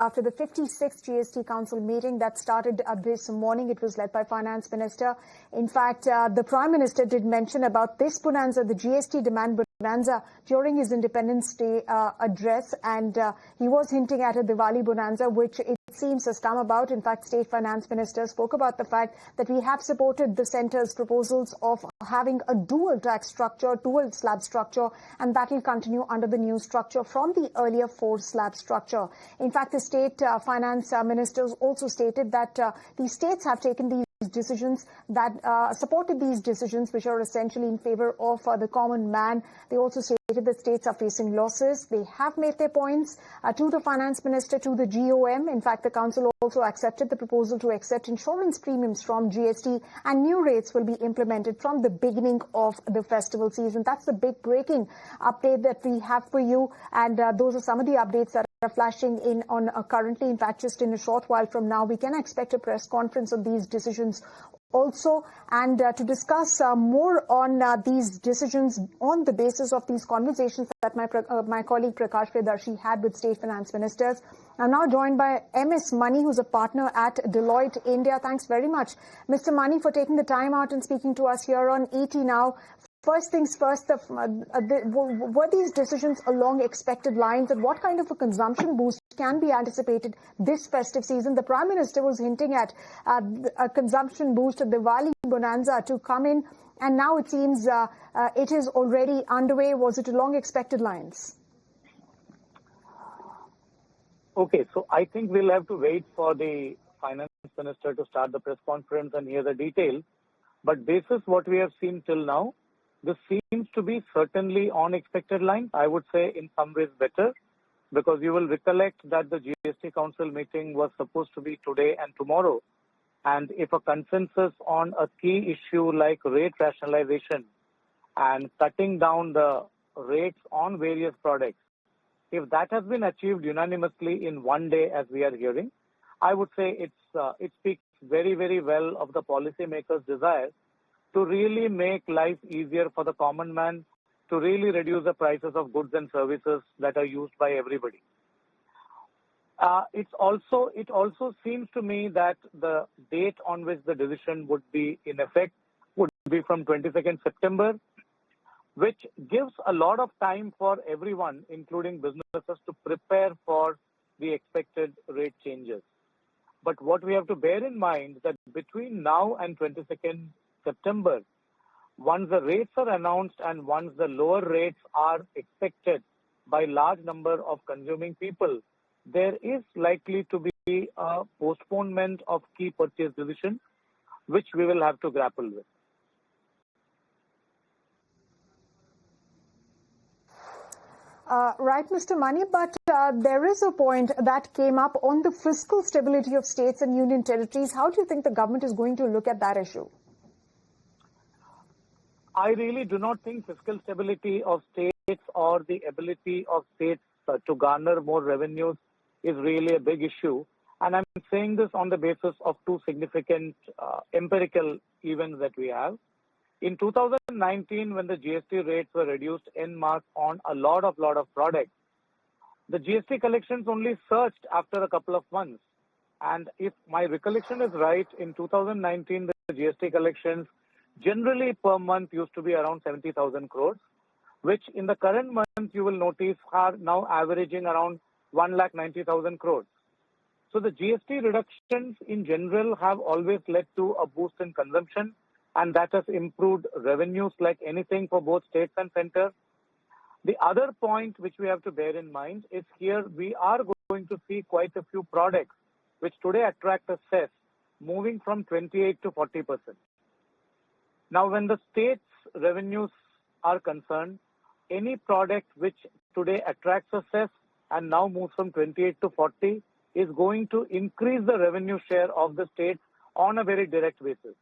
after the 56th GST Council meeting that started this morning. It was led by Finance Minister. In fact, the Prime Minister did mention about this bonanza, the GST demand bonanza, during his Independence Day address, and he was hinting at a Diwali bonanza, which it seems has come about. In fact, State Finance Minister spoke about the fact that we have supported the centre's proposals of having a dual tax structure, dual slab structure, and that will continue under the new structure from the earlier 4 slab structure. In fact, the State Finance Ministers also stated that the states have taken these decisions that supported these decisions, which are essentially in favor of the common man. They also stated that states are facing losses. They have made their points to the Finance Minister, to the GOM. In fact, the Council also accepted the proposal to accept insurance premiums from GST, and new rates will be implemented from the beginning of the festival season. That's the big breaking update that we have for you, and those are some of the updates that are flashing in on currently. In fact, just in a short while from now, we can expect a press conference on these decisions also, and to discuss more on these decisions on the basis of these conversations that my colleague Prakash Priyadarshi had with State Finance Ministers. I'm now joined by MS Mani, who's a partner at Deloitte India. Thanks very much, Mr. Mani, for taking the time out and speaking to us here on ET Now. First things first, were these decisions along expected lines, and what kind of a consumption boost can be anticipated this festive season? The Prime Minister was hinting at a consumption boost, a Diwali bonanza to come in, and now it seems it is already underway. Was it along expected lines? Okay, so I think we'll have to wait for the Finance Minister to start the press conference and hear the details. But basis what we have seen till now, this seems to be certainly on expected lines. I would say in some ways better, because you will recollect that the GST Council meeting was supposed to be today and tomorrow. And if a consensus on a key issue like rate rationalization and cutting down the rates on various products, if that has been achieved unanimously in one day, as we are hearing, I would say it speaks very, very well of the policymakers' desire to really make life easier for the common man, to really reduce the prices of goods and services that are used by everybody. It also seems to me that the date on which the decision would be in effect would be from 22nd September, which gives a lot of time for everyone, including businesses, to prepare for the expected rate changes. But what we have to bear in mind that between now and 22nd September, once the rates are announced and once the lower rates are expected by large number of consuming people, there is likely to be a postponement of key purchase decisions, which we will have to grapple with. Right, Mr. Mani, but there is a point that came up on the fiscal stability of states and union territories. How do you think the government is going to look at that issue? I really do not think fiscal stability of states or the ability of states to garner more revenues is really a big issue. And I'm saying this on the basis of 2 significant empirical events that we have. In 2019, when the GST rates were reduced en masse on a lot of products, the GST collections only surged after a couple of months. And if my recollection is right, in 2019, the GST collections generally per month used to be around 70,000 crores, which in the current month you will notice are now averaging around 1,90,000 crores. So the GST reductions in general have always led to a boost in consumption, and that has improved revenues like anything for both states and center. The other point which we have to bear in mind is here we are going to see quite a few products which today attract a cess moving from 28 to 40%. Now, when the state's revenues are concerned, any product which today attracts a cess and now moves from 28 to 40 is going to increase the revenue share of the states on a very direct basis.